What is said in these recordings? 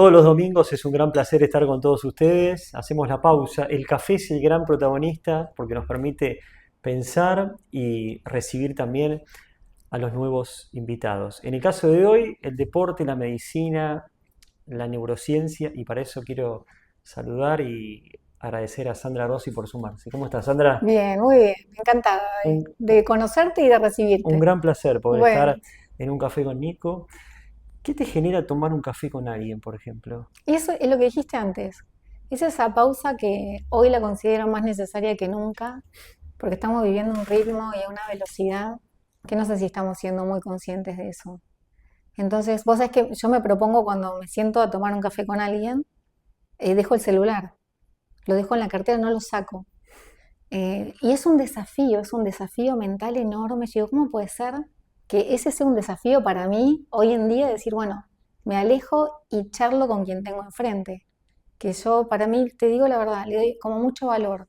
Todos los domingos es un gran placer estar con todos ustedes. Hacemos la pausa. El café es el gran protagonista porque nos permite pensar y recibir también a los nuevos invitados. En el caso de hoy, el deporte, la medicina, la neurociencia, y para eso quiero saludar y agradecer a Sandra Rossi por sumarse. ¿Cómo estás, Sandra? Bien, muy bien, encantada Un, de conocerte y de un recibirte. gran placer poder Bueno, estar en un café con Nico. ¿Qué te genera tomar un café con alguien, por ejemplo? y eso es lo que dijiste antes. Es esa pausa que hoy la considero más necesaria que nunca, porque estamos viviendo un ritmo y a una velocidad que no sé si estamos siendo muy conscientes de eso. Entonces, vos sabés que yo me propongo cuando me siento a tomar un café con alguien, dejo el celular, lo dejo en la cartera, no lo saco. Y es un desafío mental enorme. Yo digo, ¿cómo puede ser que ese sea un desafío para mí hoy en día? Decir, bueno, me alejo y charlo con quien tengo enfrente. Que yo, para mí, te digo la verdad, le doy como mucho valor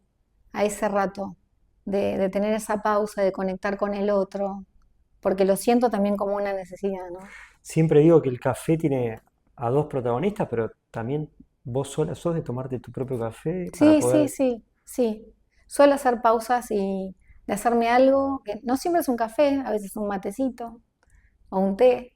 a ese rato de tener esa pausa, de conectar con el otro, porque lo siento también como una necesidad, ¿no? Siempre digo que el café tiene a dos protagonistas, pero también vos sola sos de tomarte tu propio café para Sí, sí, poder... sí, sí. Suelo hacer pausas y de hacerme algo, que no siempre es un café, a veces un matecito o un té,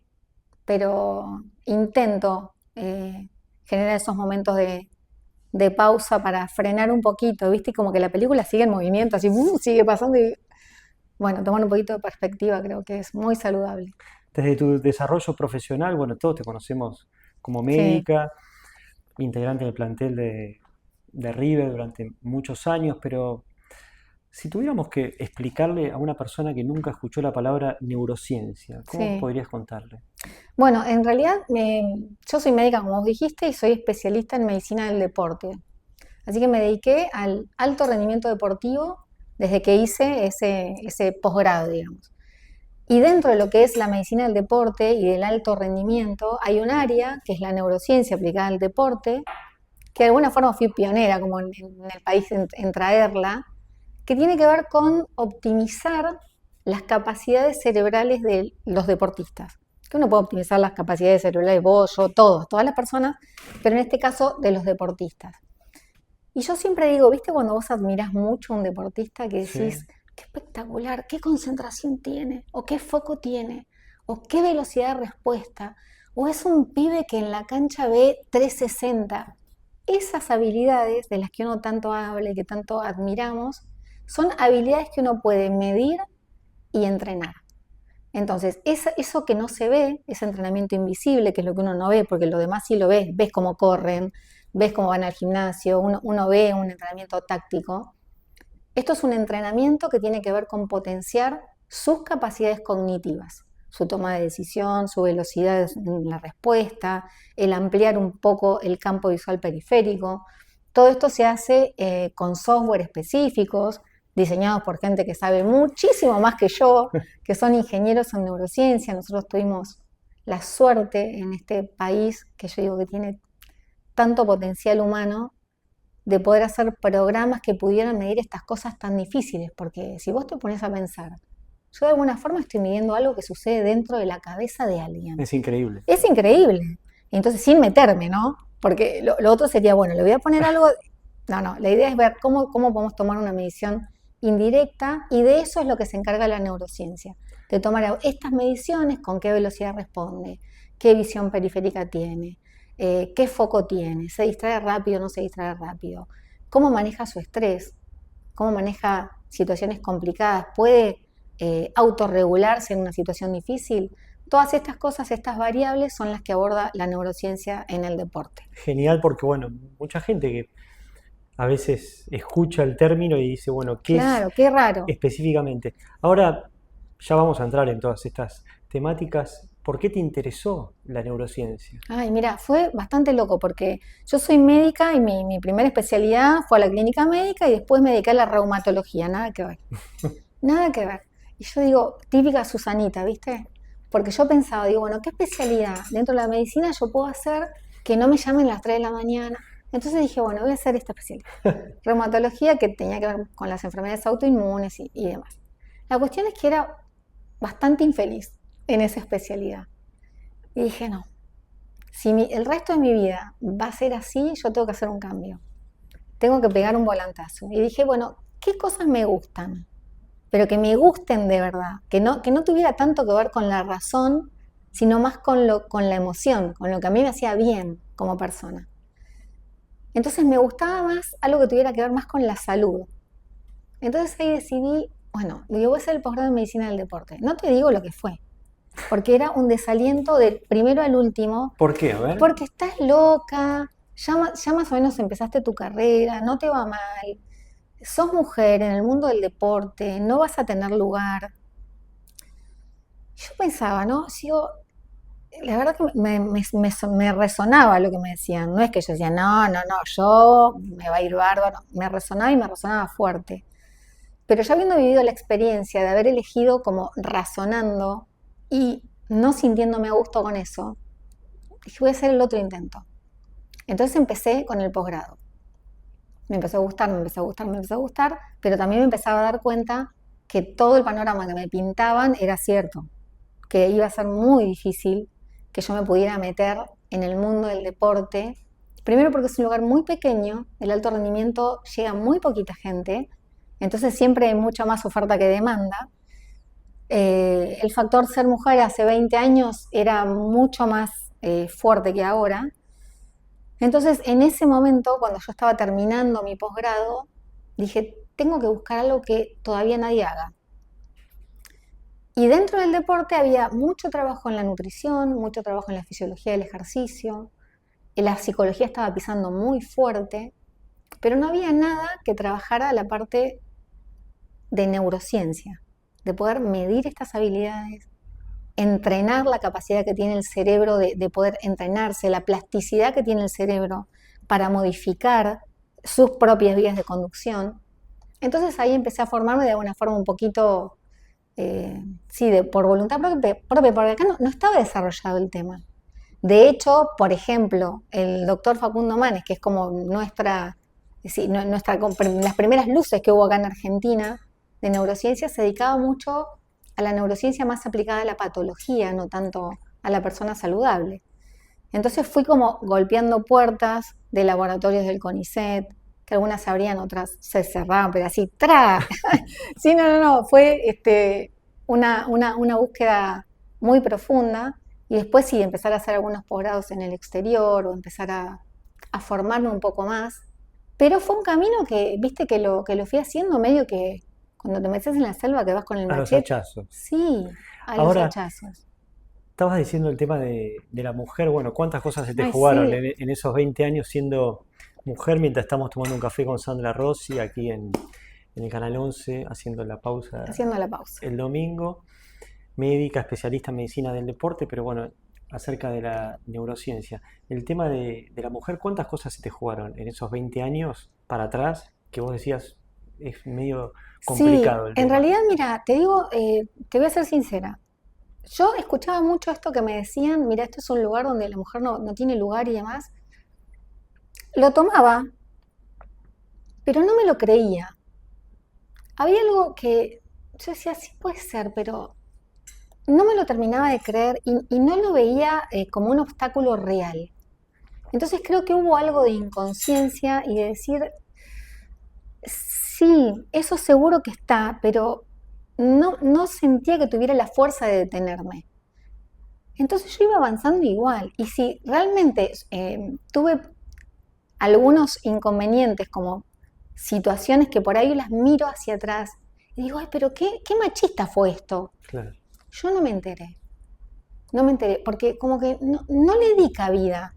pero intento generar esos momentos de pausa para frenar un poquito, ¿viste? Y como que la película sigue en movimiento, así sigue pasando y bueno, tomar un poquito de perspectiva creo que es muy saludable. Desde tu desarrollo profesional, bueno, todos te conocemos como Sí. médica, integrante del plantel de River durante muchos años, pero si tuviéramos que explicarle a una persona que nunca escuchó la palabra neurociencia, ¿cómo Sí. podrías contarle? Bueno, en realidad yo soy médica, como vos dijiste, y soy especialista en medicina del deporte. Así que me dediqué al alto rendimiento deportivo desde que hice ese posgrado, digamos. Y dentro de lo que es la medicina del deporte y del alto rendimiento, hay un área que es la neurociencia aplicada al deporte, que de alguna forma fui pionera como en el país en traerla, que tiene que ver con optimizar las capacidades cerebrales de los deportistas. Que uno puede optimizar las capacidades cerebrales, vos, yo, todos, todas las personas, pero en este caso de los deportistas. Y yo siempre digo, ¿viste cuando vos admirás mucho a un deportista que Sí. decís, qué espectacular, qué concentración tiene, o qué foco tiene, o qué velocidad de respuesta, o es un pibe que en la cancha ve 360? Esas habilidades de las que uno tanto habla y que tanto admiramos, son habilidades que uno puede medir y entrenar. Entonces, eso que no se ve, ese entrenamiento invisible, que es lo que uno no ve, porque lo demás sí lo ves, ves cómo corren, ves cómo van al gimnasio, uno ve un entrenamiento táctico. Esto es un entrenamiento que tiene que ver con potenciar sus capacidades cognitivas, su toma de decisión, su velocidad en la respuesta, el ampliar un poco el campo visual periférico. Todo esto se hace con software específicos, diseñados por gente que sabe muchísimo más que yo, que son ingenieros en neurociencia. Nosotros tuvimos la suerte en este país, que yo digo que tiene tanto potencial humano, de poder hacer programas que pudieran medir estas cosas tan difíciles, porque si vos te pones a pensar, yo de alguna forma estoy midiendo algo que sucede dentro de la cabeza de alguien. Es increíble. Es increíble. Entonces, sin meterme, ¿no? Porque lo otro sería, bueno, le voy a poner algo. No, no, la idea es ver cómo podemos tomar una medición indirecta y de eso es lo que se encarga la neurociencia, de tomar estas mediciones, con qué velocidad responde, qué visión periférica tiene, qué foco tiene, se distrae rápido o no se distrae rápido, cómo maneja su estrés, cómo maneja situaciones complicadas, puede autorregularse en una situación difícil. Todas estas cosas, estas variables son las que aborda la neurociencia en el deporte. Genial porque, bueno, mucha gente que a veces escucha el término y dice, bueno, ¿qué es Claro, qué raro. específicamente? Ahora ya vamos a entrar en todas estas temáticas. ¿Por qué te interesó la neurociencia? Ay, mira, fue bastante loco porque yo soy médica y mi primera especialidad fue a la clínica médica y después me dediqué a la reumatología, nada que ver, nada que ver. Y yo digo, típica Susanita, ¿viste? Porque yo pensaba, digo, bueno, ¿qué especialidad dentro de la medicina yo puedo hacer que no me llamen a las 3 de la mañana? Entonces dije, bueno, voy a hacer esta especialidad. Reumatología que tenía que ver con las enfermedades autoinmunes y demás. La cuestión es que era bastante infeliz en esa especialidad. Y dije, no, si el resto de mi vida va a ser así, yo tengo que hacer un cambio. Tengo que pegar un volantazo. Y dije, bueno, ¿qué cosas me gustan? Pero que me gusten de verdad, que no tuviera tanto que ver con la razón, sino más con la emoción, con lo que a mí me hacía bien como persona. Entonces me gustaba más algo que tuviera que ver más con la salud. Entonces ahí decidí, bueno, yo voy a hacer el posgrado en medicina del deporte. No te digo lo que fue, porque era un desaliento del primero al último, ¿Por qué? A ver. porque estás loca, ya más o menos empezaste tu carrera, no te va mal, sos mujer en el mundo del deporte, no vas a tener lugar. Yo pensaba, ¿no? Sigo, la verdad que me resonaba lo que me decían. No es que yo decía, yo me va a ir bárbaro. Me resonaba y me resonaba fuerte. Pero ya habiendo vivido la experiencia de haber elegido como razonando y no sintiéndome a gusto con eso, dije, voy a hacer el otro intento. Entonces empecé con el posgrado. Me empezó a gustar, me empezó a gustar, me empezó a gustar, pero también me empezaba a dar cuenta que todo el panorama que me pintaban era cierto, que iba a ser muy difícil que yo me pudiera meter en el mundo del deporte. Primero porque es un lugar muy pequeño, el alto rendimiento llega muy poquita gente, entonces siempre hay mucha más oferta que demanda. El factor ser mujer hace 20 años era mucho más fuerte que ahora. Entonces, en ese momento, cuando yo estaba terminando mi posgrado, dije, tengo que buscar algo que todavía nadie haga. Y dentro del deporte había mucho trabajo en la nutrición, mucho trabajo en la fisiología del ejercicio, la psicología estaba pisando muy fuerte, pero no había nada que trabajara la parte de neurociencia, de poder medir estas habilidades, entrenar la capacidad que tiene el cerebro de poder entrenarse, la plasticidad que tiene el cerebro para modificar sus propias vías de conducción. Entonces ahí empecé a formarme de alguna forma un poquito, por voluntad propia, porque acá no estaba desarrollado el tema. De hecho, por ejemplo, el doctor Facundo Manes, que es como las primeras luces que hubo acá en Argentina de neurociencia, se dedicaba mucho a la neurociencia más aplicada a la patología, no tanto a la persona saludable. Entonces fui como golpeando puertas de laboratorios del CONICET, que algunas se abrían, otras se cerraban, pero así, ¡tra! Sí, fue una búsqueda muy profunda y después sí, empezar a hacer algunos posgrados en el exterior o empezar a formarme un poco más. Pero fue un camino que, viste, que lo fui haciendo medio que cuando te metes en la selva que vas con el A los machete. hachazos. Sí, a los Ahora, hachazos. estabas diciendo el tema de la mujer. Bueno, ¿cuántas cosas se te Ay, jugaron sí, en esos 20 años siendo mujer mientras estamos tomando un café con Sandra Rossi aquí en el Canal 11, haciendo la pausa haciendo la pausa. el domingo? Médica, especialista en medicina del deporte, pero bueno, acerca de la neurociencia. El tema de la mujer, ¿cuántas cosas se te jugaron en esos 20 años para atrás que vos decías es medio Sí, complicado el en tema? realidad, mira, te digo, te voy a ser sincera. Yo escuchaba mucho esto que me decían, mira, esto es un lugar donde la mujer no tiene lugar y demás. Lo tomaba, pero no me lo creía. Había algo que yo decía, sí puede ser, pero no me lo terminaba de creer y no lo veía como un obstáculo real. Entonces creo que hubo algo de inconsciencia y de decir, sí, eso seguro que está, pero no sentía que tuviera la fuerza de detenerme. Entonces yo iba avanzando igual. Y si realmente tuve algunos inconvenientes, como situaciones que por ahí las miro hacia atrás y digo, ay, pero qué machista fue esto. Claro. Yo no me enteré. No me enteré, porque como que no le di cabida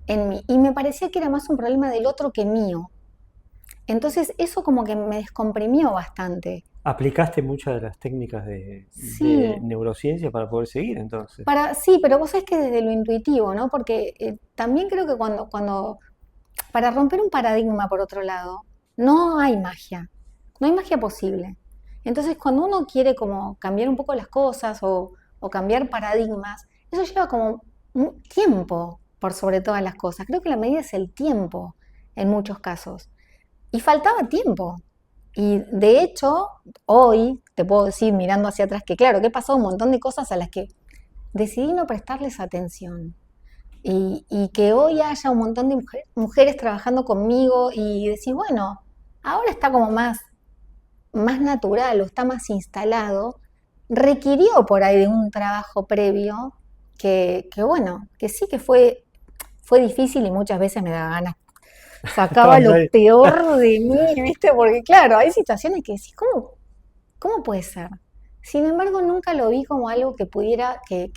en mí. Y me parecía que era más un problema del otro que mío. Entonces eso como que me descomprimió bastante. ¿Aplicaste muchas de las técnicas de Sí, neurociencia para poder seguir entonces? sí, pero vos sabés que desde lo intuitivo, ¿no? Porque también creo que para romper un paradigma por otro lado, no hay magia, no hay magia posible. Entonces cuando uno quiere como cambiar un poco las cosas o cambiar paradigmas, eso lleva como tiempo por sobre todas las cosas. Creo que la medida es el tiempo en muchos casos. Y faltaba tiempo. Y de hecho, hoy te puedo decir, mirando hacia atrás, que claro, que he pasado un montón de cosas a las que decidí no prestarles atención. Y que hoy haya un montón de mujeres trabajando conmigo y decís, bueno, ahora está como más natural o está más instalado, requirió por ahí de un trabajo previo que bueno, que sí que fue difícil y muchas veces me daba ganas, sacaba Estabas lo ahí. peor de mí, ¿viste? Porque claro, hay situaciones que decís, ¿cómo puede ser? Sin embargo, nunca lo vi como algo que pudiera, que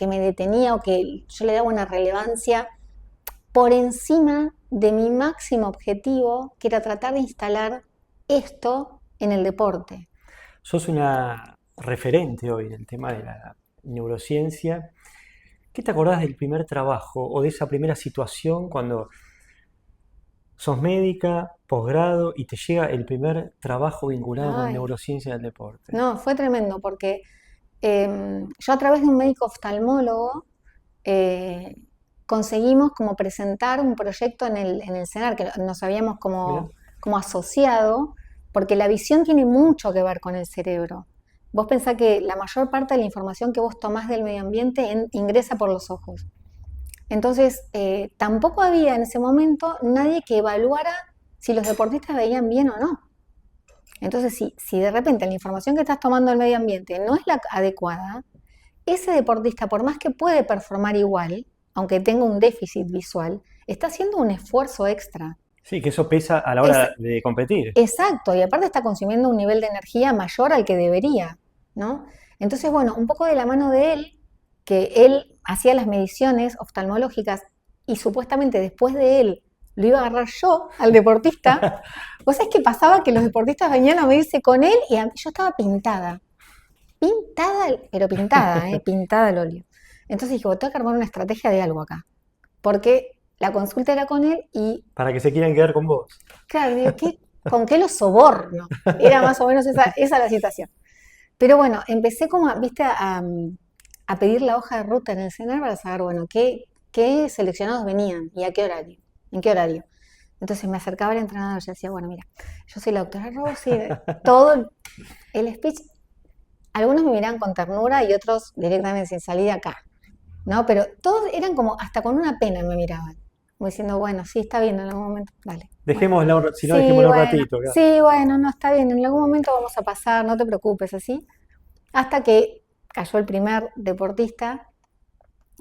me detenía o que yo le daba una relevancia por encima de mi máximo objetivo, que era tratar de instalar esto en el deporte. Sos una referente hoy en el tema de la neurociencia. ¿Qué te acordás del primer trabajo o de esa primera situación cuando sos médica, posgrado y te llega el primer trabajo vinculado con Ay, neurociencia del deporte? no, fue tremendo porque yo a través de un médico oftalmólogo eh, conseguimos como presentar un proyecto en el CENAR, que nos habíamos Mira, como asociado, porque la visión tiene mucho que ver con el cerebro. Vos pensás que la mayor parte de la información que vos tomás del medio ambiente ingresa por los ojos. Entonces, tampoco había en ese momento nadie que evaluara si los deportistas veían bien o no. Entonces, si de repente la información que estás tomando del medio ambiente no es la adecuada, ese deportista, por más que puede performar igual, aunque tenga un déficit visual, está haciendo un esfuerzo extra. sí, que eso pesa a la Es hora de competir. exacto, y aparte está consumiendo un nivel de energía mayor al que debería, ¿no? Entonces, bueno, un poco de la mano de él, que él hacía las mediciones oftalmológicas y supuestamente después de él lo iba a agarrar yo al deportista. Vos sabés que pasaba que los deportistas venían a medirse con él y yo estaba pintada, pintada, pero pintada, pintada al óleo. Entonces dije, tengo que armar una estrategia de algo acá, porque la consulta era con él y, Para que se quieran quedar con vos. claro, digo, ¿con qué lo soborno? Era más o menos esa la situación. Pero bueno, empecé como, viste, a pedir la hoja de ruta en el CENAR para saber, bueno, qué seleccionados venían y a qué horario, en qué horario. Entonces me acercaba al entrenador y decía, bueno, mira, yo soy la doctora Rossi, todo el speech, algunos me miran con ternura y otros directamente sin salida acá, ¿no? Pero todos eran como, hasta con una pena me miraban, como diciendo, bueno, sí, está bien en algún momento, dale, bueno. Dejémosla, si no, Sí, dejémosla un bueno, ratito acá. sí, bueno, no, está bien, en algún momento vamos a pasar, no te preocupes, así. Hasta que cayó el primer deportista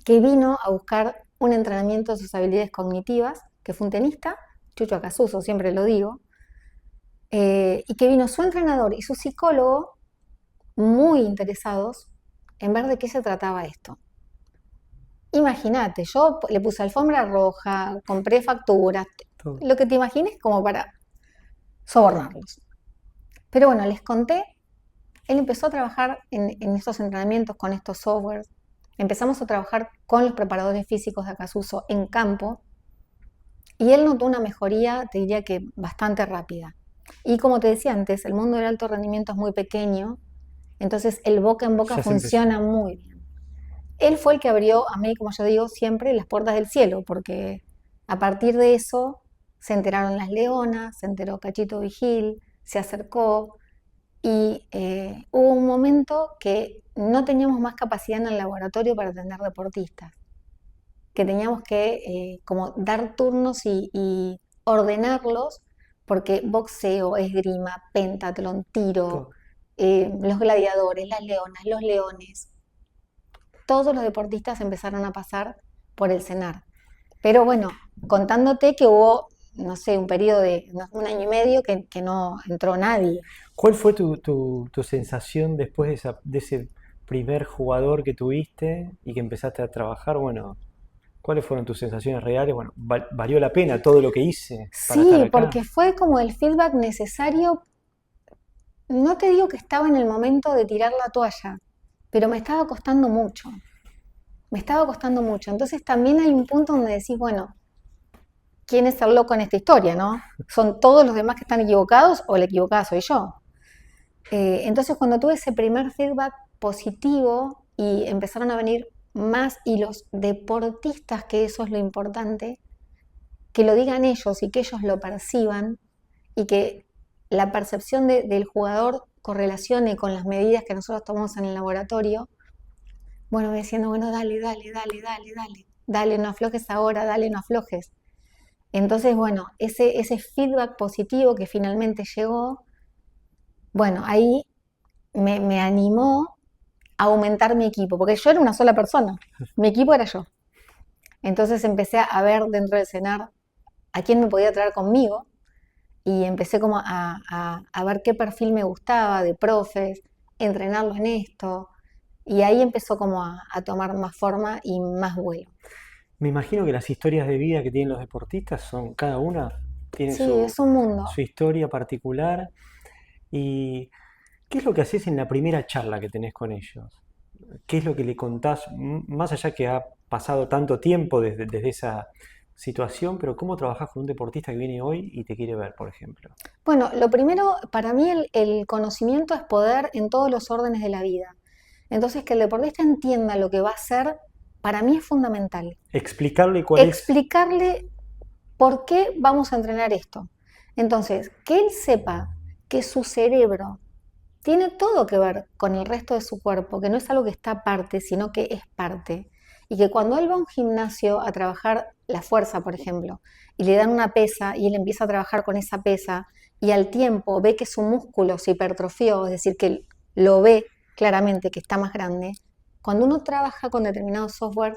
que vino a buscar un entrenamiento de sus habilidades cognitivas, que fue un tenista, Chucho Acasuso, siempre lo digo, y que vino su entrenador y su psicólogo muy interesados en ver de qué se trataba esto. Imagínate, yo le puse alfombra roja, compré facturas, Todo. lo que te imagines como para sobornarlos. Pero bueno, les conté, él empezó a trabajar en estos entrenamientos con estos softwares, empezamos a trabajar con los preparadores físicos de Acasuso en campo y él notó una mejoría, te diría que bastante rápida. Y como te decía antes, el mundo del alto rendimiento es muy pequeño, entonces el boca en boca Ya se empezó. funciona muy bien. Él fue el que abrió a mí, como yo digo siempre, las puertas del cielo, porque a partir de eso se enteraron las leonas, se enteró Cachito Vigil, se acercó y hubo un momento que no teníamos más capacidad en el laboratorio para atender deportistas, que teníamos que como dar turnos y ordenarlos, porque boxeo, esgrima, pentatlón, tiro, Todo. los gladiadores, las leonas, los leones, todos los deportistas empezaron a pasar por el CENAR. Pero bueno, contándote que hubo, no sé, un periodo de un año y medio que no entró nadie. ¿Cuál fue tu sensación después de ese primer jugador que tuviste y que empezaste a trabajar? Bueno, ¿cuáles fueron tus sensaciones reales? Bueno, ¿valió la pena todo lo que hice para estar Sí, acá? porque fue como el feedback necesario. No te digo que estaba en el momento de tirar la toalla, pero me estaba costando mucho. Me estaba costando mucho. Entonces también hay un punto donde decís, bueno, ¿quién es el loco en esta historia, no? ¿Son todos los demás que están equivocados o la equivocada soy yo? Entonces cuando tuve ese primer feedback positivo y empezaron a venir más y los deportistas, que eso es lo importante, que lo digan ellos y que ellos lo perciban y que la percepción del jugador correlacione con las medidas que nosotros tomamos en el laboratorio, bueno, me diciendo, bueno, dale, dale, dale, dale, dale. dale, no aflojes ahora, dale, no aflojes. Entonces, bueno, ese feedback positivo que finalmente llegó, bueno, ahí me animó a aumentar mi equipo, porque yo era una sola persona, mi equipo era yo. Entonces empecé a ver dentro del CENAR a quién me podía traer conmigo y empecé como a ver qué perfil me gustaba de profes, entrenarlos en esto, y ahí empezó como a tomar más forma y más vuelo. Me imagino que las historias de vida que tienen los deportistas son, cada una tiene Sí, su, es un mundo. su historia particular. ¿Y qué es lo que haces en la primera charla que tenés con ellos? ¿Qué es lo que le contás, más allá que ha pasado tanto tiempo desde esa situación, pero cómo trabajás con un deportista que viene hoy y te quiere ver, por ejemplo? Bueno, lo primero, para mí el conocimiento es poder en todos los órdenes de la vida. Entonces, que el deportista entienda lo que va a hacer, para mí es fundamental. Explicarle cuál es. Explicarle por qué vamos a entrenar esto. Entonces, que él sepa que su cerebro tiene todo que ver con el resto de su cuerpo, que no es algo que está aparte, sino que es parte. Y que cuando él va a un gimnasio a trabajar la fuerza, por ejemplo, y le dan una pesa y él empieza a trabajar con esa pesa y al tiempo ve que su músculo se hipertrofió, es decir, que lo ve claramente que está más grande, cuando uno trabaja con determinado software,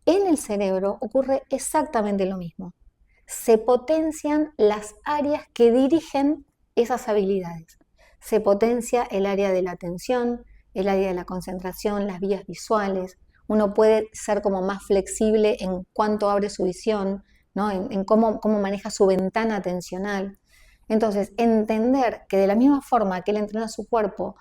en el cerebro ocurre exactamente lo mismo. Se potencian las áreas que dirigen esas habilidades. Se potencia el área de la atención, el área de la concentración, las vías visuales. Uno puede ser como más flexible en cuánto abre su visión, ¿no? en cómo maneja su ventana atencional. Entonces, entender que de la misma forma que él entrena su cuerpo,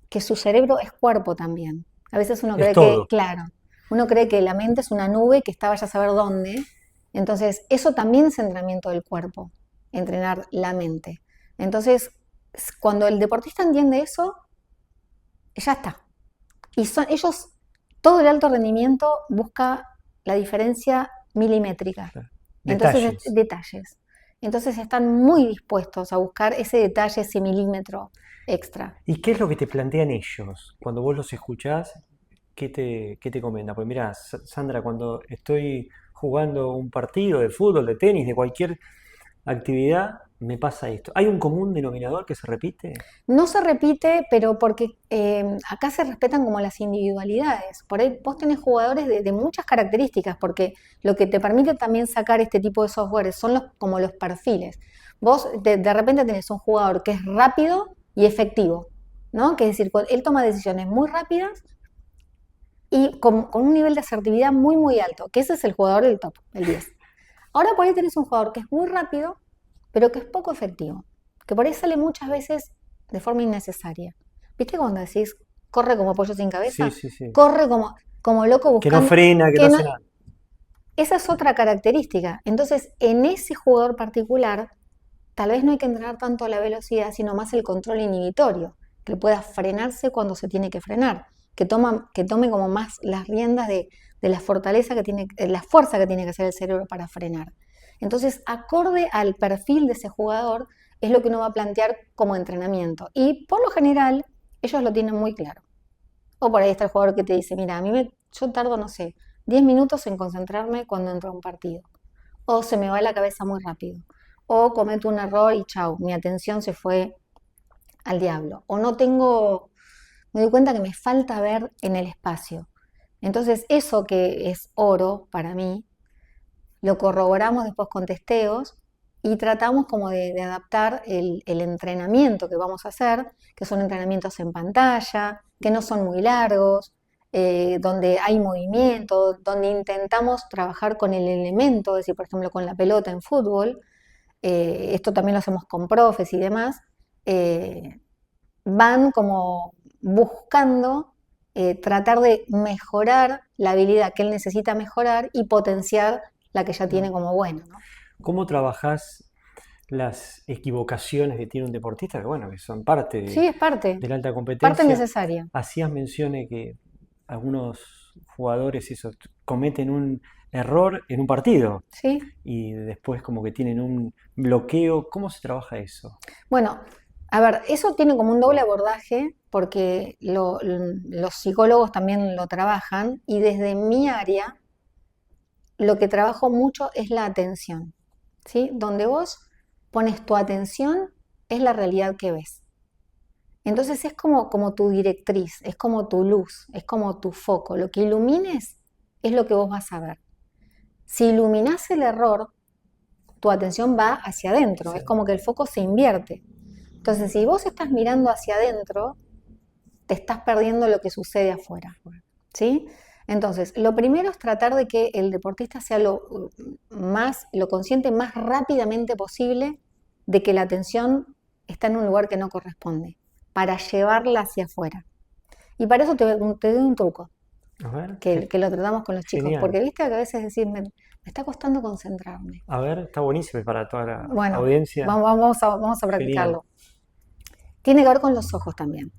que su cerebro es cuerpo también. A veces uno Es cree que, todo. claro, uno cree que la mente es una nube que está vaya a saber dónde. Entonces, eso también es entrenamiento del cuerpo, entrenar la mente. Entonces, cuando el deportista entiende eso, ya está. Y son ellos, todo el alto rendimiento busca la diferencia milimétrica. Entonces, Detalles. detalles. Entonces están muy dispuestos a buscar ese detalle, ese milímetro extra. ¿Y qué es lo que te plantean ellos? Cuando vos los escuchás, ¿qué te comentan? Pues mira, Sandra, cuando estoy jugando un partido de fútbol, de tenis, de cualquier actividad, me pasa esto. ¿Hay un común denominador que se repite? No se repite, pero porque acá se respetan como las individualidades. Por ahí vos tenés jugadores de muchas características, porque lo que te permite también sacar este tipo de software son como los perfiles. Vos de repente tenés un jugador que es rápido y efectivo, ¿no? Que es decir, él toma decisiones muy rápidas y con un nivel de asertividad muy, muy alto, que ese es el jugador del top, el 10. Ahora por ahí tenés un jugador que es muy rápido, pero que es poco efectivo, que por ahí sale muchas veces de forma innecesaria. ¿Viste cuando decís, corre como pollo sin Sí, cabeza? sí, sí. Corre como loco Que no buscando... frena, que no Que no, hace nada. esa es otra característica. Entonces, en ese jugador particular, tal vez no hay que entrenar tanto la velocidad, sino más el control inhibitorio, que pueda frenarse cuando se tiene que frenar, que tome como más las riendas de la fortaleza que tiene, la fuerza que tiene que hacer el cerebro para frenar. Entonces, acorde al perfil de ese jugador, es lo que uno va a plantear como entrenamiento. Y por lo general, ellos lo tienen muy claro. O por ahí está el jugador que te dice, mira, yo tardo, no sé, 10 minutos en concentrarme cuando entro a un partido. O se me va la cabeza muy rápido. O cometo un error y chau, mi atención se fue al diablo. O no tengo, me doy cuenta que me falta ver en el espacio. Entonces eso que es oro para mí, lo corroboramos después con testeos y tratamos como de adaptar el entrenamiento que vamos a hacer, que son entrenamientos en pantalla, que no son muy largos, donde hay movimiento, donde intentamos trabajar con el elemento, es decir, por ejemplo, con la pelota en fútbol, esto también lo hacemos con profes y demás, eh, van como buscando tratar de mejorar la habilidad que él necesita mejorar y potenciar la que ya tiene como buena, ¿no? ¿Cómo trabajás las equivocaciones que tiene un deportista? Que bueno, que son parte Sí, es de la alta parte competencia. necesaria. Hacías mención de que algunos jugadores cometen un error en un partido ¿Sí? y después como que tienen un bloqueo. ¿Cómo se trabaja eso? Bueno, a ver, eso tiene como un doble abordaje porque los psicólogos también lo trabajan y desde mi área lo que trabajo mucho es la atención, ¿sí? Donde vos pones tu atención es la realidad que ves. Entonces es como tu directriz, es como tu luz, es como tu foco. Lo que ilumines es lo que vos vas a ver. Si iluminás el error, tu atención va hacia adentro, Sí. es como que el foco se invierte. Entonces, si vos estás mirando hacia adentro, te estás perdiendo lo que sucede afuera, ¿sí? Entonces, lo primero es tratar de que el deportista sea lo consciente más rápidamente posible de que la atención está en un lugar que no corresponde, para llevarla hacia afuera. Y para eso te doy un truco, A ver, que lo tratamos con los chicos, genial. porque viste que a veces decís, me está costando concentrarme. A ver, está buenísimo y para toda la Bueno, audiencia. vamos a Genial. practicarlo. Tiene que ver con los ojos también.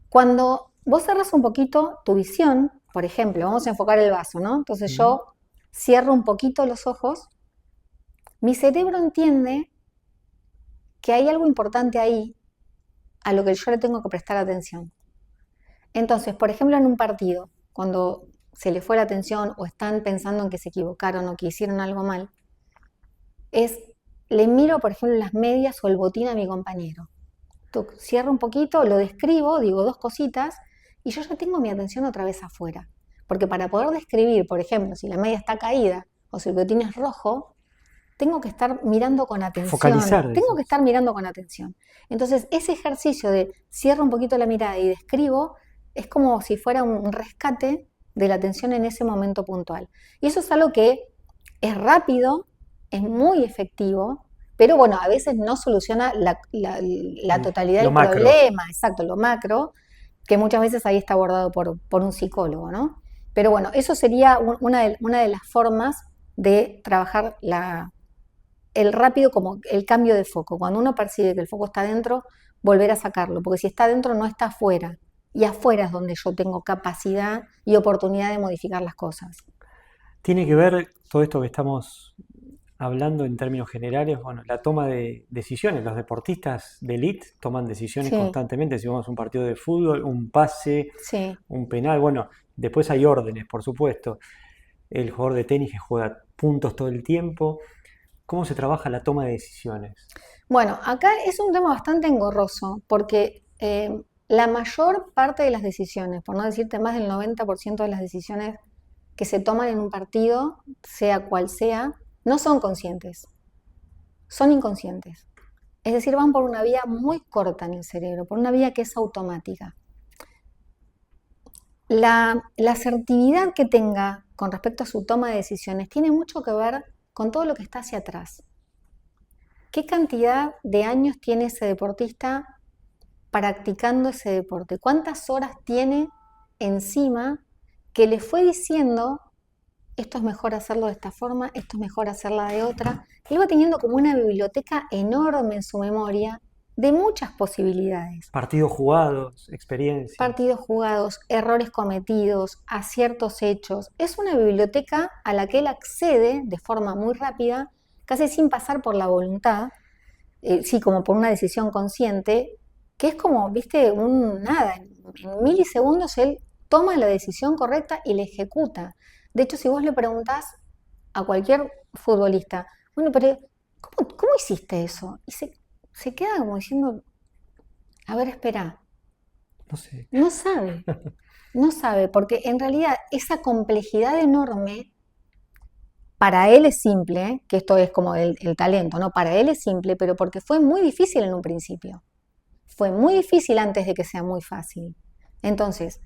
Cuando vos cerras un poquito tu visión, por ejemplo, vamos a enfocar el vaso, ¿no? Entonces yo cierro un poquito los ojos, mi cerebro entiende que hay algo importante ahí a lo que yo le tengo que prestar atención. Entonces, por ejemplo, en un partido, cuando se le fue la atención o están pensando en que se equivocaron o que hicieron algo mal, le miro, por ejemplo, las medias o el botín a mi compañero. Cierro un poquito, lo describo, digo dos cositas y yo ya tengo mi atención otra vez afuera. Porque para poder describir, por ejemplo, si la media está caída o si el botín es rojo, tengo que estar mirando con atención. Focalizar. Tengo que estar mirando con atención. Entonces, ese ejercicio de cierro un poquito la mirada y describo es como si fuera un rescate de la atención en ese momento puntual. Y eso es algo que es rápido, es muy efectivo, pero bueno, a veces no soluciona la totalidad del problema, exacto, lo macro, que muchas veces ahí está abordado por un psicólogo, ¿no? Pero bueno, eso sería una de las formas de trabajar el rápido como el cambio de foco. Cuando uno percibe que el foco está dentro, volver a sacarlo, porque si está dentro no está afuera. Y afuera es donde yo tengo capacidad y oportunidad de modificar las cosas. Tiene que ver todo esto que estamos hablando en términos generales, bueno, la toma de decisiones. Los deportistas de elite toman decisiones constantemente. Si vamos a un partido de fútbol, un pase, un penal, bueno, después hay órdenes, por supuesto. El jugador de tenis que juega puntos todo el tiempo. ¿Cómo se trabaja la toma de decisiones? Bueno, acá es un tema bastante engorroso, porque la mayor parte de las decisiones, por no decirte más del 90% de las decisiones que se toman en un partido, sea cual sea, no son conscientes, son inconscientes. Es decir, van por una vía muy corta en el cerebro, por una vía que es automática. La asertividad que tenga con respecto a su toma de decisiones tiene mucho que ver con todo lo que está hacia atrás. ¿Qué cantidad de años tiene ese deportista practicando ese deporte? ¿Cuántas horas tiene encima que le fue diciendo esto es mejor hacerlo de esta forma, esto es mejor hacerla de otra? Él va teniendo como una biblioteca enorme en su memoria de muchas posibilidades. Partidos jugados, experiencias. Partidos jugados, errores cometidos, aciertos hechos. Es una biblioteca a la que él accede de forma muy rápida, casi sin pasar por la voluntad, sí, como por una decisión consciente, que es como, viste, nada, en milisegundos él toma la decisión correcta y la ejecuta. De hecho, si vos le preguntás a cualquier futbolista, bueno, pero ¿cómo hiciste eso? Y se queda como diciendo, a ver, espera. No sé. No sabe, no sabe, porque en realidad esa complejidad enorme, para él es simple, que esto es como el talento, ¿no? Para él es simple, pero porque fue muy difícil en un principio. Fue muy difícil antes de que sea muy fácil. Entonces,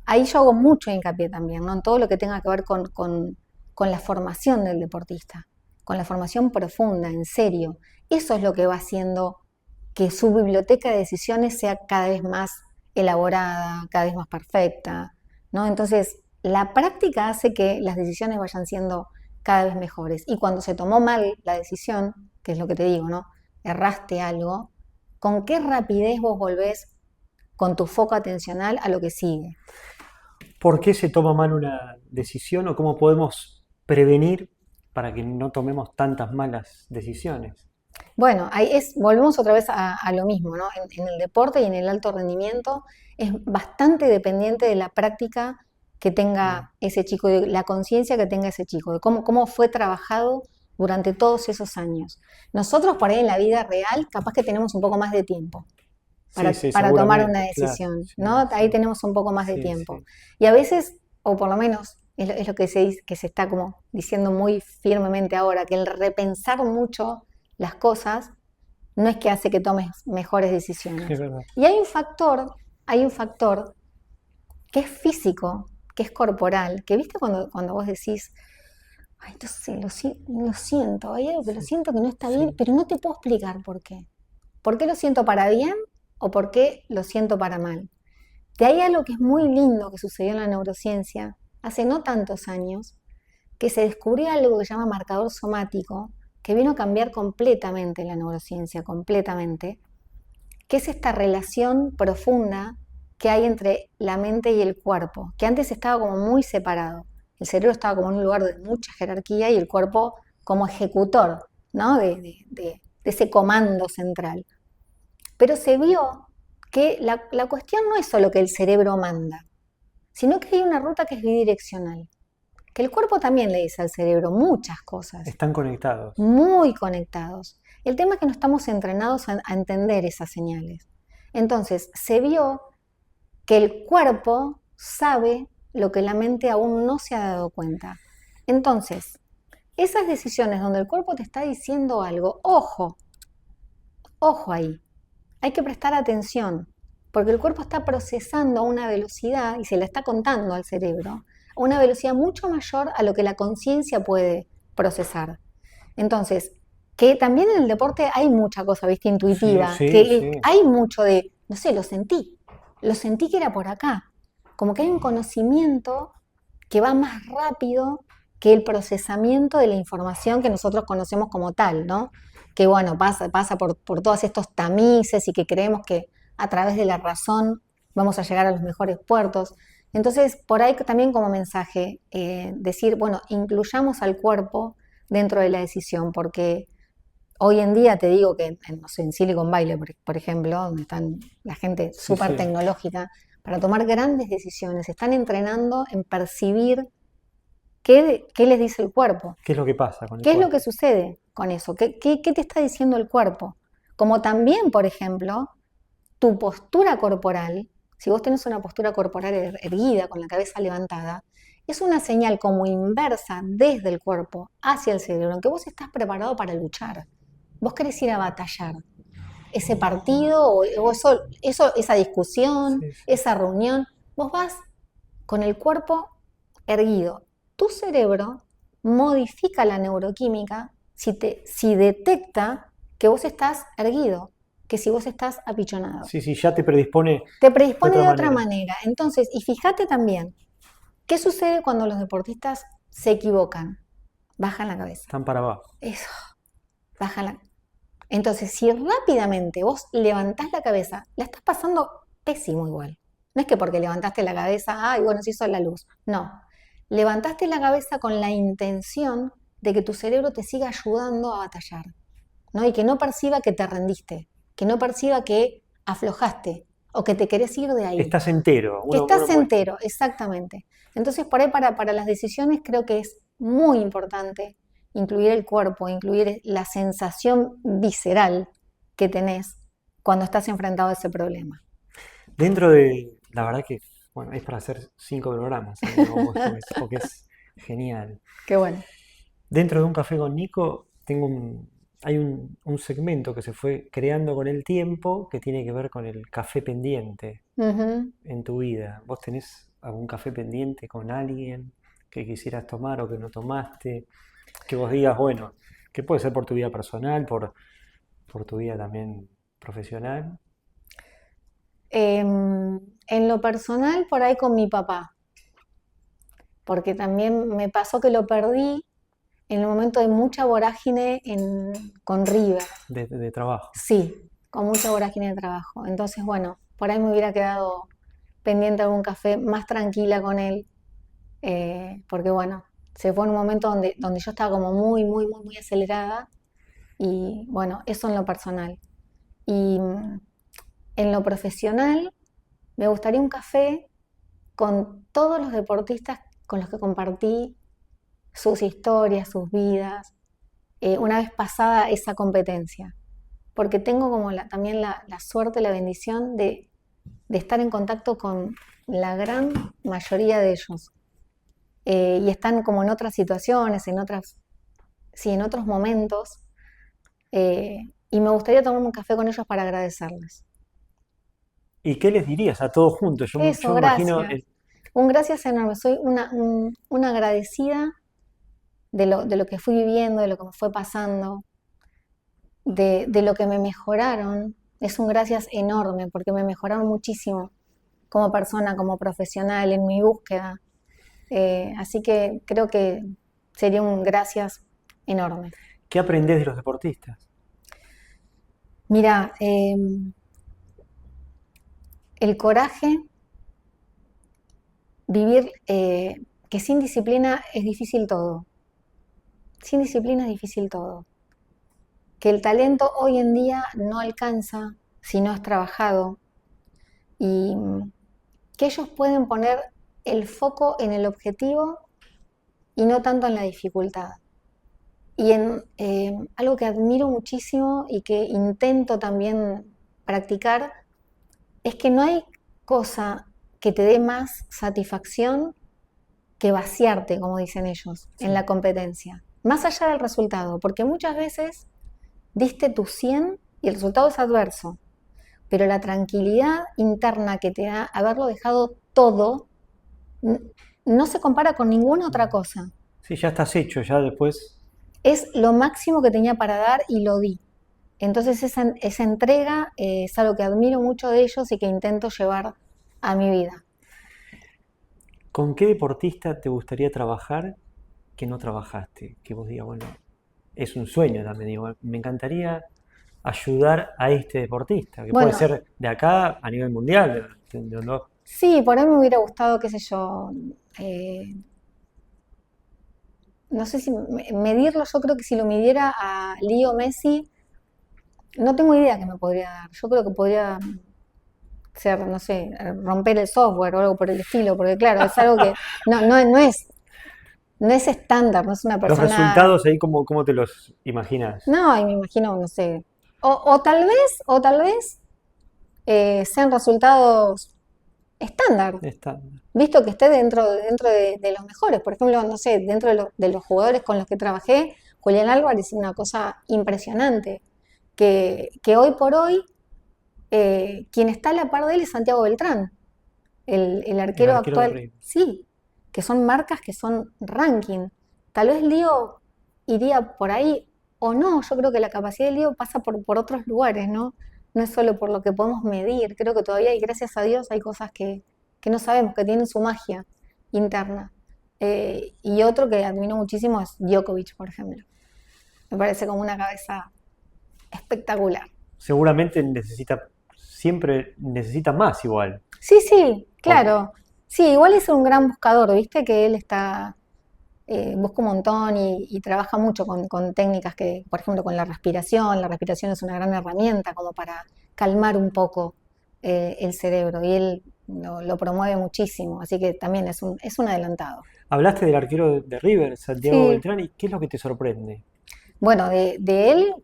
ahí yo hago mucho hincapié también, ¿no? En todo lo que tenga que ver con la formación del deportista, con la formación profunda, en serio. Eso es lo que va haciendo que su biblioteca de decisiones sea cada vez más elaborada, cada vez más perfecta, ¿no? Entonces, la práctica hace que las decisiones vayan siendo cada vez mejores. Y cuando se tomó mal la decisión, que es lo que te digo, ¿no? Erraste algo, ¿con qué rapidez vos volvés con tu foco atencional a lo que sigue? ¿Por qué se toma mal una decisión o cómo podemos prevenir para que no tomemos tantas malas decisiones? Bueno, volvemos otra vez a lo mismo, ¿no? En el deporte y en el alto rendimiento es bastante dependiente de la práctica que tenga ese chico, de la conciencia que tenga ese chico, de cómo fue trabajado durante todos esos años. Nosotros por ahí en la vida real capaz que tenemos un poco más de tiempo para tomar una decisión, ¿no? Ahí tenemos un poco más de tiempo. Y a veces, o por lo menos es lo que se está como diciendo muy firmemente ahora, que el repensar mucho las cosas no es que hace que tomes mejores decisiones. Es verdad. Y hay un factor que es físico, que es corporal, que viste cuando vos decís, ay, no sé, lo siento, hay algo que lo siento que no está bien, pero no te puedo explicar por qué. ¿Por qué lo siento para bien o por qué lo siento para mal? De ahí algo que es muy lindo que sucedió en la neurociencia hace no tantos años, que se descubrió algo que se llama marcador somático, que vino a cambiar completamente la neurociencia, completamente, que es esta relación profunda que hay entre la mente y el cuerpo, que antes estaba como muy separado. El cerebro estaba como en un lugar de mucha jerarquía y el cuerpo como ejecutor, ¿no? de ese comando central. Pero se vio que la cuestión no es solo que el cerebro manda, sino que hay una ruta que es bidireccional, que el cuerpo también le dice al cerebro muchas cosas. Están conectados. Muy conectados. El tema es que no estamos entrenados a entender esas señales. Entonces, se vio que el cuerpo sabe lo que la mente aún no se ha dado cuenta. Entonces, esas decisiones donde el cuerpo te está diciendo algo, ojo ahí, hay que prestar atención, porque el cuerpo está procesando a una velocidad, y se la está contando al cerebro, a una velocidad mucho mayor a lo que la conciencia puede procesar. Entonces, que también en el deporte hay mucha cosa, ¿viste? Intuitiva, hay mucho de, no sé, lo sentí que era por acá. Como que hay un conocimiento que va más rápido que el procesamiento de la información que nosotros conocemos como tal, ¿no? Que bueno, pasa por todos estos tamices y que creemos que a través de la razón vamos a llegar a los mejores puertos. Entonces, por ahí también como mensaje, decir, bueno, incluyamos al cuerpo dentro de la decisión, porque hoy en día te digo que no sé, en Silicon Valley, por ejemplo, donde están la gente súper tecnológica, para tomar grandes decisiones, están entrenando en percibir qué les dice el cuerpo. ¿Qué es lo que pasa con el cuerpo? ¿Qué es lo que sucede con eso? ¿Qué te está diciendo el cuerpo? Como también, por ejemplo, tu postura corporal, si vos tenés una postura corporal erguida, con la cabeza levantada, es una señal como inversa desde el cuerpo hacia el cerebro, en que vos estás preparado para luchar. Vos querés ir a batallar. Ese partido o esa discusión, esa reunión, vos vas con el cuerpo erguido. Tu cerebro modifica la neuroquímica si detecta que vos estás erguido, que si vos estás apichonado. Sí, ya te predispone. Te predispone de otra manera. Entonces, y fíjate también, ¿qué sucede cuando los deportistas se equivocan? Bajan la cabeza. Están para abajo. Eso, bajan la cabeza. Entonces, si rápidamente vos levantás la cabeza, la estás pasando pésimo igual. No es que porque levantaste la cabeza, bueno, se hizo la luz. No, levantaste la cabeza con la intención de que tu cerebro te siga ayudando a batallar, ¿no? Y que no perciba que te rendiste, que no perciba que aflojaste o que te querés ir de ahí. Estás entero. Estás entero, exactamente. Entonces, por ahí para las decisiones creo que es muy importante incluir el cuerpo, incluir la sensación visceral que tenés cuando estás enfrentado a ese problema. Dentro de, la verdad que, bueno, es para hacer 5 programas, ¿no? Porque es genial. Qué bueno. Dentro de Un Café con Nico hay un segmento que se fue creando con el tiempo que tiene que ver con el café pendiente en tu vida. ¿Vos tenés algún café pendiente con alguien que quisieras tomar o que no tomaste? Que vos digas, bueno, que puede ser por tu vida personal, por tu vida también profesional. En lo personal, por ahí con mi papá, porque también me pasó que lo perdí en un momento de mucha vorágine con River. De trabajo. Sí, con mucha vorágine de trabajo. Entonces, bueno, por ahí me hubiera quedado pendiente algún café más tranquila con él, porque bueno, se fue en un momento donde yo estaba como muy, muy, muy, muy acelerada y bueno, eso en lo personal. Y en lo profesional me gustaría un café con todos los deportistas con los que compartí sus historias, sus vidas, una vez pasada esa competencia. Porque tengo como también la suerte, la bendición de estar en contacto con la gran mayoría de ellos. Y están como en otras situaciones, en otros momentos. Y me gustaría tomarme un café con ellos para agradecerles. ¿Y qué les dirías a todos juntos? Yo Eso, me imagino, gracias. Un gracias enorme. Soy una agradecida de lo que fui viviendo, de lo que me fue pasando, de lo que me mejoraron. Es un gracias enorme porque me mejoraron muchísimo como persona, como profesional, en mi búsqueda. Así que creo que sería un gracias enorme. ¿qué aprendés de los deportistas? Mira, el coraje, vivir, que sin disciplina es difícil todo. Sin disciplina es difícil todo. Que el talento hoy en día no alcanza si no es trabajado y que ellos pueden poner el foco en el objetivo y no tanto en la dificultad. Y en algo que admiro muchísimo y que intento también practicar es que no hay cosa que te dé más satisfacción que vaciarte, como dicen ellos, en la Sí. competencia, más allá del resultado, porque muchas veces diste tu 100 y el resultado es adverso, pero la tranquilidad interna que te da haberlo dejado todo no se compara con ninguna otra cosa. Sí, ya estás hecho, ya después. Es lo máximo que tenía para dar y lo di. Entonces esa entrega es algo que admiro mucho de ellos y que intento llevar a mi vida. ¿Con qué deportista te gustaría trabajar que no trabajaste? Que vos digas, bueno, es un sueño también, digo, me encantaría ayudar a este deportista, que puede Bueno, ser de acá a nivel mundial, ¿no? sí, por ahí me hubiera gustado, qué sé yo, no sé si medirlo, yo creo que si lo midiera a Leo Messi, no tengo idea que me podría dar. Yo creo que podría ser, no sé, romper el software o algo por el estilo, porque claro, es algo que no es estándar, no es una Los persona. resultados ahí, ¿cómo te los imaginas? No, y me imagino, no sé. O tal vez sean resultados estándar, Estándar. visto que esté dentro de los mejores. Por ejemplo, no sé, dentro de los jugadores con los que trabajé, Julián Álvarez es una cosa impresionante. Que hoy por hoy, quien está a la par de él es Santiago Beltrán, el El arquero arquero de actual. River. Sí, que son marcas que son ranking. Tal vez Lío iría por ahí o no. Yo creo que la capacidad de Lío pasa por otros lugares, ¿no? No es solo por lo que podemos medir. Creo que todavía, y gracias a Dios, hay cosas que no sabemos, que tienen su magia interna. Y otro que admiro muchísimo es Djokovic, por ejemplo. Me parece como una cabeza espectacular. Seguramente siempre necesita más igual. Sí, sí, Por- claro. Sí, igual es un gran buscador, viste que él busca un montón y trabaja mucho con técnicas que, por ejemplo, con la respiración es una gran herramienta como para calmar un poco el cerebro y él lo promueve muchísimo, así que también es un adelantado. Hablaste del arquero de River, Santiago Sí, Beltrán, ¿y qué es lo que te sorprende? bueno, de él,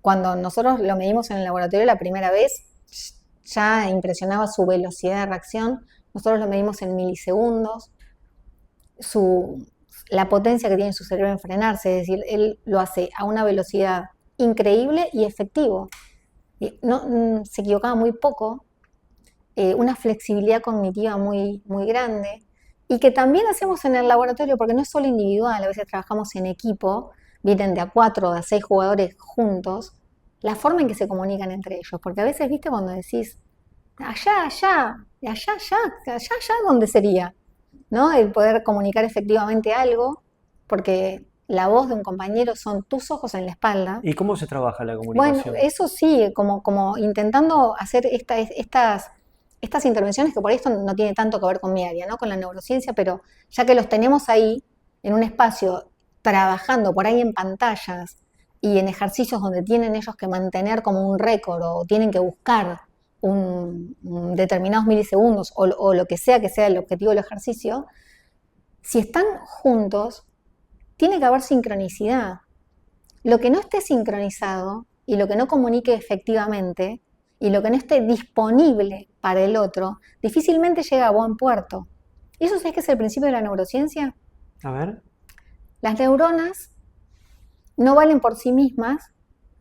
cuando nosotros lo medimos en el laboratorio la primera vez, ya impresionaba su velocidad de reacción. Nosotros lo medimos en milisegundos, su, la potencia que tiene su cerebro en frenarse, es decir, él lo hace a una velocidad increíble y efectivo. Se equivocaba muy poco, una flexibilidad cognitiva muy grande y que también hacemos en el laboratorio porque no es solo individual, a veces trabajamos en equipo, vienen de a 4 o de a 6 jugadores juntos, la forma en que se comunican entre ellos, porque a veces, viste, cuando decís, allá, ¿dónde sería? ¿No? El poder comunicar efectivamente algo, porque la voz de un compañero son tus ojos en la espalda. ¿Y cómo se trabaja la Bueno, comunicación? eso sí, como intentando hacer estas intervenciones que por esto no tiene tanto que ver con mi área, ¿no? Con la neurociencia, pero ya que los tenemos ahí en un espacio trabajando por ahí en pantallas y en ejercicios donde tienen ellos que mantener como un récord o tienen que buscar determinados milisegundos o lo que sea el objetivo del ejercicio, si están juntos, tiene que haber sincronicidad. Lo que no esté sincronizado y lo que no comunique efectivamente y lo que no esté disponible para el otro, difícilmente llega a buen puerto. ¿Y eso sabes que es el principio de la neurociencia? A ver. Las neuronas no valen por sí mismas,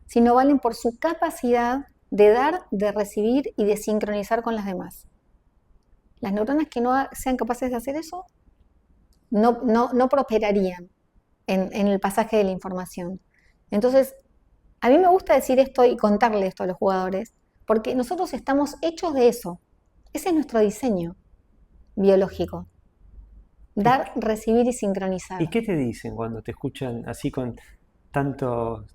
sino valen por su capacidad de dar, de recibir y de sincronizar con las demás. Las neuronas que no sean capaces de hacer eso no prosperarían en el pasaje de la información. Entonces, a mí me gusta decir esto y contarle esto a los jugadores, porque nosotros estamos hechos de eso. Ese es nuestro diseño biológico. Dar, recibir y sincronizar. ¿Y qué te dicen cuando te escuchan así con tantos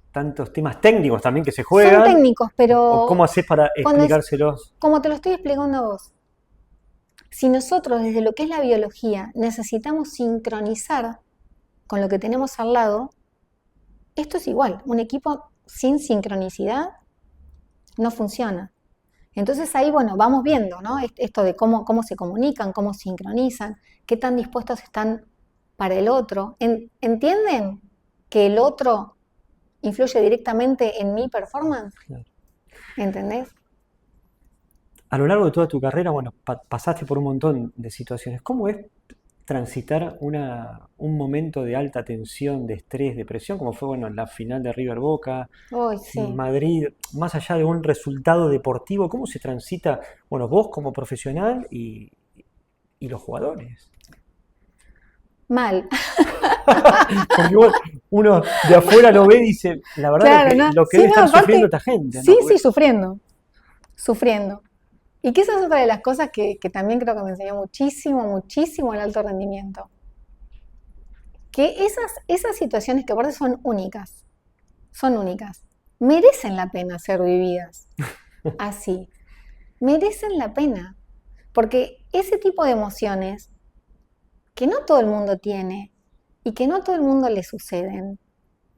temas técnicos también que se juegan? Son técnicos, pero... ¿O cómo haces para explicárselos? Como te lo estoy explicando a vos. Si nosotros, desde lo que es la biología, necesitamos sincronizar con lo que tenemos al lado, esto es igual. Un equipo sin sincronicidad no funciona. Entonces ahí, bueno, vamos viendo, ¿no? Esto de cómo se comunican, cómo sincronizan, qué tan dispuestos están para el otro. ¿Entienden que el otro influye directamente en mi performance? Claro. ¿Entendés? A lo largo de toda tu carrera, bueno, pasaste por un montón de situaciones. ¿Cómo es transitar un momento de alta tensión, de estrés, de presión, como fue, bueno, la final de River Boca, Sí. Madrid, más allá de un resultado deportivo? ¿Cómo se transita, bueno, vos como profesional y los jugadores? Mal. Porque uno de afuera lo ve y dice, la verdad, Claro, es que ¿no? lo que Sí, debe estar aparte, sufriendo esta gente. Sí, ¿no? sí, sufriendo. Y que esa es otra de las cosas que también creo que me enseñó muchísimo el alto rendimiento. Que esas situaciones que aparte son únicas, merecen la pena ser vividas así. Merecen la pena. Porque ese tipo de emociones que no todo el mundo tiene y que no a todo el mundo le suceden,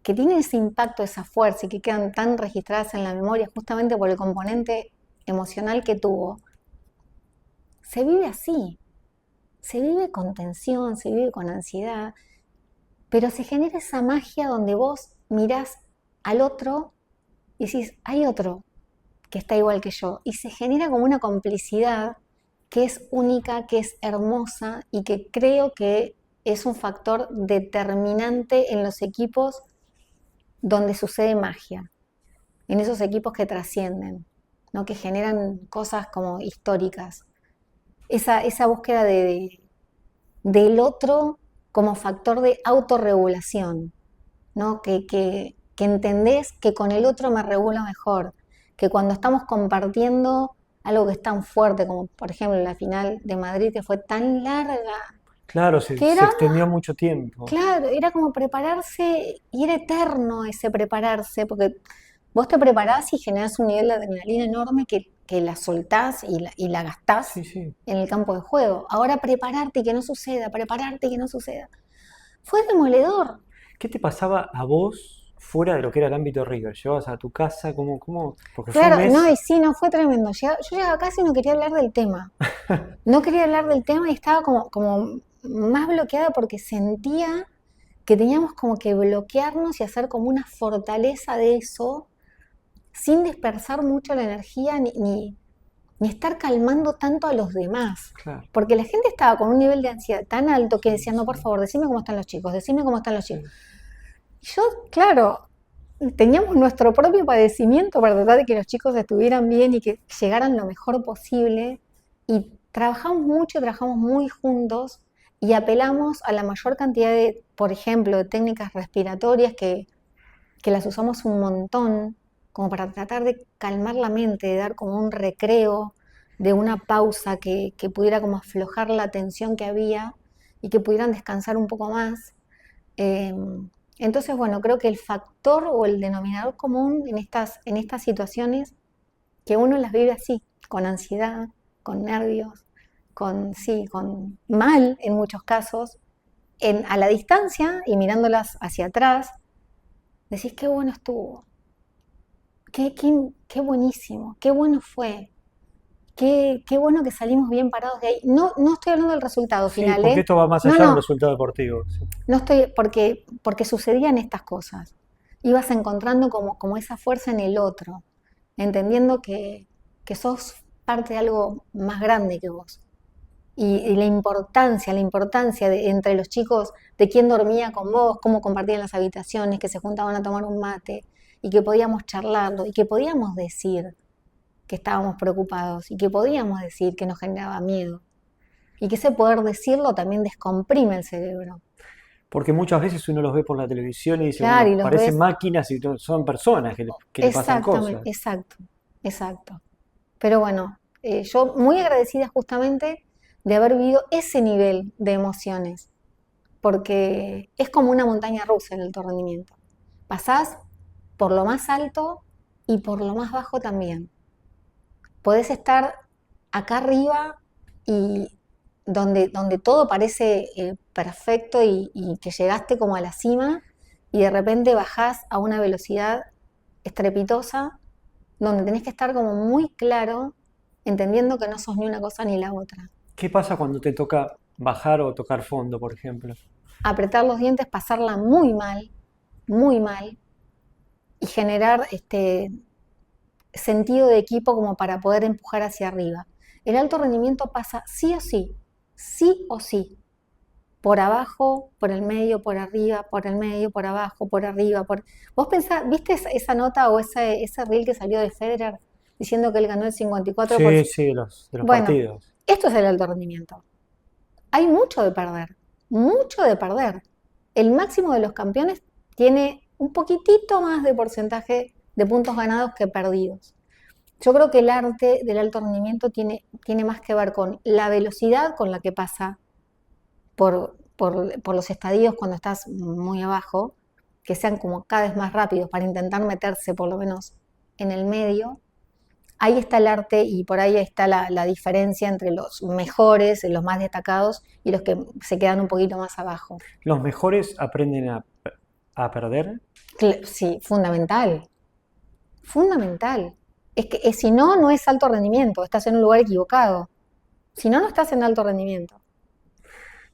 que tienen ese impacto, esa fuerza y que quedan tan registradas en la memoria justamente por el componente emocional que tuvo, se vive así, se vive con tensión, se vive con ansiedad, pero se genera esa magia donde vos mirás al otro y decís, hay otro que está igual que yo, y se genera como una complicidad que es única, que es hermosa y que creo que es un factor determinante en los equipos donde sucede magia, en esos equipos que trascienden, ¿no? Que generan cosas como históricas. Esa búsqueda del otro como factor de autorregulación, ¿no? Que entendés que con el otro me regulo mejor, que cuando estamos compartiendo algo que es tan fuerte como por ejemplo la final de Madrid, que fue tan larga. Claro, se extendió mucho tiempo. Claro, era como prepararse, y era eterno ese prepararse, porque vos te preparás y generás un nivel de adrenalina enorme que la soltás y la gastás Sí. en el campo de juego. Ahora prepararte y que no suceda, Fue demoledor. ¿Qué te pasaba a vos fuera de lo que era el ámbito River? ¿Llevabas a tu casa? ¿Cómo? Porque Claro, fue un mes... no, y sí, no, fue tremendo. Yo llegaba a casa y no quería hablar del tema. No quería hablar del tema y estaba como más bloqueada porque sentía que teníamos como que bloquearnos y hacer como una fortaleza de eso, sin dispersar mucho la energía ni estar calmando tanto a los demás. Claro. Porque la gente estaba con un nivel de ansiedad tan alto que decía, no, por favor, decime cómo están los chicos. Y yo, claro, teníamos nuestro propio padecimiento para tratar de que los chicos estuvieran bien y que llegaran lo mejor posible. Y trabajamos mucho, trabajamos muy juntos y apelamos a la mayor cantidad de, por ejemplo, de técnicas respiratorias que las usamos un montón, como para tratar de calmar la mente, de dar como un recreo, de una pausa que pudiera como aflojar la tensión que había y que pudieran descansar un poco más. Entonces, bueno, creo que el factor o el denominador común en estas situaciones, que uno las vive así, con ansiedad, con nervios, con mal en muchos casos, a la distancia y mirándolas hacia atrás, decís qué bueno estuvo, qué buenísimo, qué bueno fue, qué bueno que salimos bien parados de ahí. No, no estoy hablando del resultado Sí, final, porque ¿eh? esto va más No, allá de un no, resultado deportivo. Sí. no estoy, porque sucedían estas cosas. Ibas encontrando como esa fuerza en el otro, entendiendo que sos parte de algo más grande que vos. Y la importancia entre los chicos, de quién dormía con vos, cómo compartían las habitaciones, que se juntaban a tomar un mate, y que podíamos charlarlo, y que podíamos decir que estábamos preocupados, y que podíamos decir que nos generaba miedo, y que ese poder decirlo también descomprime el cerebro. Porque muchas veces uno los ve por la televisión y dice, Claro, bueno, y los parecen ves. máquinas y son personas que le pasan Exactamente, cosas. exacto, exacto. Pero bueno, yo muy agradecida justamente de haber vivido ese nivel de emociones, porque es como una montaña rusa el alto rendimiento. Pasás por lo más alto y por lo más bajo también. Podés estar acá arriba y donde todo parece perfecto y que llegaste como a la cima y de repente bajás a una velocidad estrepitosa donde tenés que estar como muy claro, entendiendo que no sos ni una cosa ni la otra. ¿Qué pasa cuando te toca bajar o tocar fondo, por ejemplo? Apretar los dientes, pasarla muy mal, y generar sentido de equipo como para poder empujar hacia arriba. El alto rendimiento pasa sí o sí, por abajo, por el medio, por arriba, por el medio, por abajo, por arriba. Vos pensás, ¿viste esa nota o ese reel que salió de Federer diciendo que él ganó el 54%? Sí, sí, de los Bueno, partidos. esto es el alto rendimiento. Hay mucho de perder, mucho de perder. El máximo de los campeones tiene un poquitito más de porcentaje de puntos ganados que perdidos. Yo creo que el arte del alto rendimiento tiene más que ver con la velocidad con la que pasa por los estadios cuando estás muy abajo, que sean como cada vez más rápidos para intentar meterse por lo menos en el medio. Ahí está el arte y por ahí está la diferencia entre los mejores, los más destacados y los que se quedan un poquito más abajo. Los mejores aprenden a perder. Sí, fundamental, fundamental. Es que si no, no es alto rendimiento, estás en un lugar equivocado. Si no, no estás en alto rendimiento.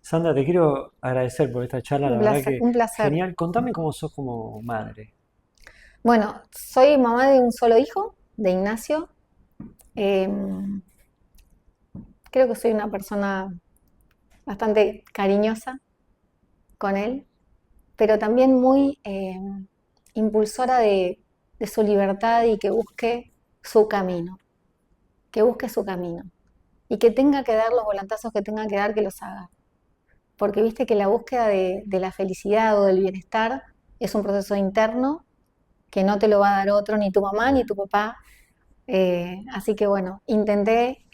Sandra, te quiero agradecer por esta charla, la Un verdad placer, que un placer. genial. Contame cómo sos como madre. Bueno, soy mamá de un solo hijo, de Ignacio. Eh, Creo que soy una persona bastante cariñosa con él, pero también muy impulsora de su libertad y que busque su camino, que busque su camino y que tenga que dar los volantazos que tenga que dar, que los haga. Porque viste que la búsqueda de la felicidad o del bienestar es un proceso interno que no te lo va a dar otro, ni tu mamá ni tu papá. Así que bueno, intenté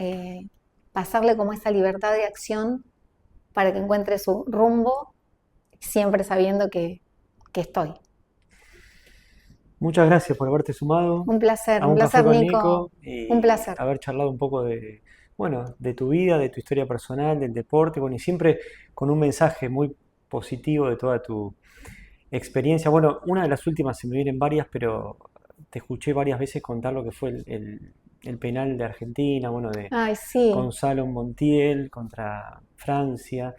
pasarle como esa libertad de acción para que encuentre su rumbo, siempre sabiendo que estoy. Muchas gracias por haberte sumado a Un un café placer, con Nico, Nico un y placer. haber charlado un poco de, bueno, de tu vida, de tu historia personal, del deporte, bueno, y siempre con un mensaje muy positivo de toda tu experiencia. Bueno, una de las últimas se me vienen varias, pero te escuché varias veces contar lo que fue el penal de Argentina, bueno, de Ay, sí, Gonzalo Montiel contra Francia.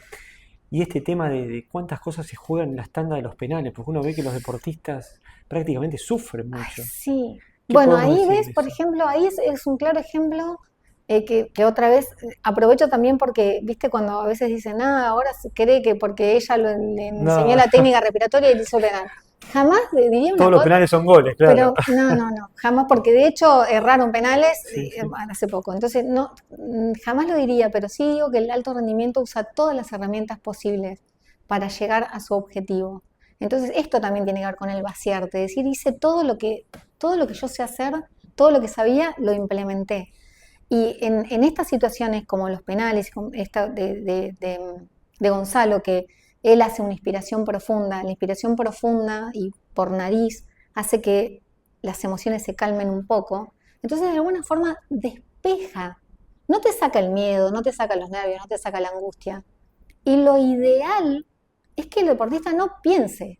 Y este tema de cuántas cosas se juegan en las tandas de los penales, porque uno ve que los deportistas prácticamente sufren ay, mucho. sí. ¿Qué Bueno, podemos ahí decir ves, de por eso? ejemplo, ahí es un claro ejemplo que otra vez aprovecho también porque, viste, cuando a veces dicen, ah, ahora se cree que porque ella le enseñó No, la técnica respiratoria y le hizo penal. Jamás diría una todos los cosa, penales son goles, claro. pero no, jamás, porque de hecho erraron penales Sí, sí. hace poco. Entonces, no, jamás lo diría, pero sí digo que el alto rendimiento usa todas las herramientas posibles para llegar a su objetivo. Entonces, esto también tiene que ver con el vaciarte, decir, hice todo lo que yo sé hacer, todo lo que sabía, lo implementé. Y en estas situaciones como los penales, como esta de Gonzalo, que él hace una inspiración profunda, la inspiración profunda y por nariz hace que las emociones se calmen un poco, entonces de alguna forma despeja, no te saca el miedo, no te saca los nervios, no te saca la angustia. Y lo ideal es que el deportista no piense,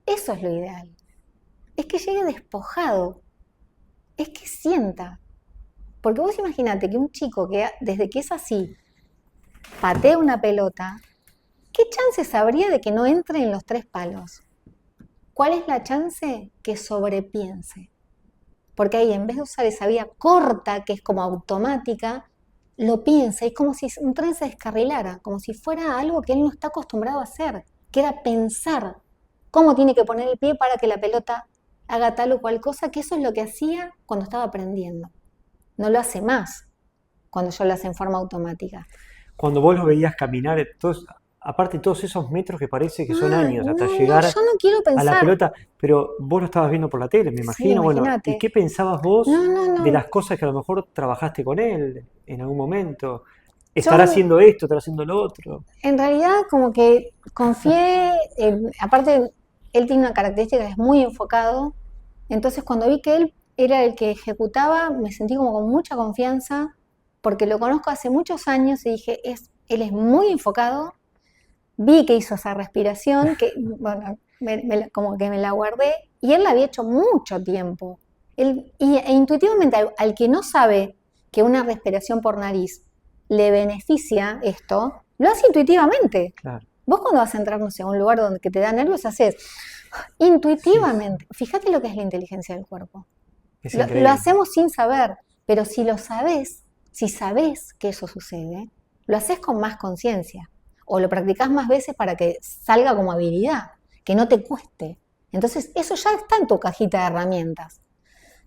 eso es lo ideal, es que llegue despojado, es que sienta. Porque vos imaginate que un chico que desde que es así patea una pelota, ¿qué chances habría de que no entre en los 3 palos? ¿Cuál es la chance? Que sobrepiense. Porque ahí, en vez de usar esa vía corta, que es como automática, lo piensa. Es como si un tren se descarrilara, como si fuera algo que él no está acostumbrado a hacer, que era pensar cómo tiene que poner el pie para que la pelota haga tal o cual cosa, que eso es lo que hacía cuando estaba aprendiendo. No lo hace más cuando yo lo hace en forma automática. Cuando vos lo veías caminar, aparte todos esos metros que parece que son años hasta No, llegar yo no quiero a la pensar. pelota, pero vos lo estabas viendo por la tele, me Sí, imagino. Bueno, ¿y imagínate. qué pensabas vos No. de las cosas que a lo mejor trabajaste con él en algún momento? ¿Estará Yo, haciendo esto, estará haciendo lo otro? en realidad, como que confié, aparte, él tiene una característica que es muy enfocado, entonces cuando vi que él era el que ejecutaba, me sentí como con mucha confianza, porque lo conozco hace muchos años y dije, él es muy enfocado, vi que hizo esa respiración, que, bueno, como que me la guardé, y él la había hecho mucho tiempo. E intuitivamente, al que no sabe que una respiración por nariz le beneficia esto, lo hace intuitivamente. Claro. Vos cuando vas a entrar, no sé, a un lugar donde que te da nervios, haces Sí, intuitivamente. Fíjate lo que es la inteligencia del cuerpo. es Lo increíble. hacemos sin saber, pero si lo sabés, si sabés que eso sucede, lo haces con más conciencia. O lo practicás más veces para que salga como habilidad, que no te cueste. Entonces, eso ya está en tu cajita de herramientas.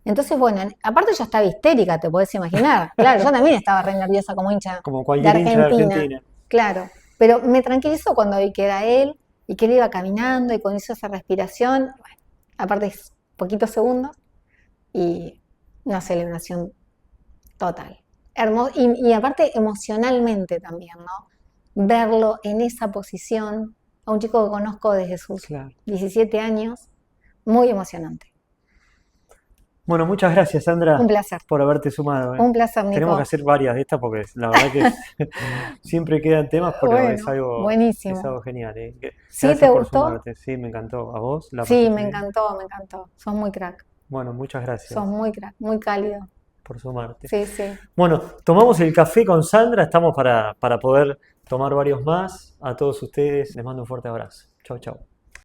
Entonces, bueno, aparte yo estaba histérica, te podés imaginar. Claro, yo también estaba re nerviosa como hincha Como de cualquier hincha de Argentina. Argentina. Claro, pero me tranquilizó cuando vi que era él y que él iba caminando y cuando hizo esa respiración. Bueno, aparte es poquitos segundos y una celebración total. Y aparte emocionalmente también, ¿no? Verlo en esa posición, a un chico que conozco desde sus Claro. 17 años, muy emocionante. Bueno, muchas gracias, Sandra, Un placer, por haberte sumado. un placer, Tenemos que Nico. hacer varias de estas porque la verdad que siempre quedan temas, pero Bueno, es buenísimo. algo genial. ¿Sí te Gracias por gustó? sumarte. Sí, me encantó. ¿A vos? ¿La Sí, pasaste me bien? encantó, me encantó. Sos muy crack, Bueno, muchas sos gracias muy crack, muy cálido. por sumarte. Sí, sí. Bueno, tomamos el café con Sandra, estamos para poder tomar varios más. A todos ustedes les mando un fuerte abrazo. Chau, chau.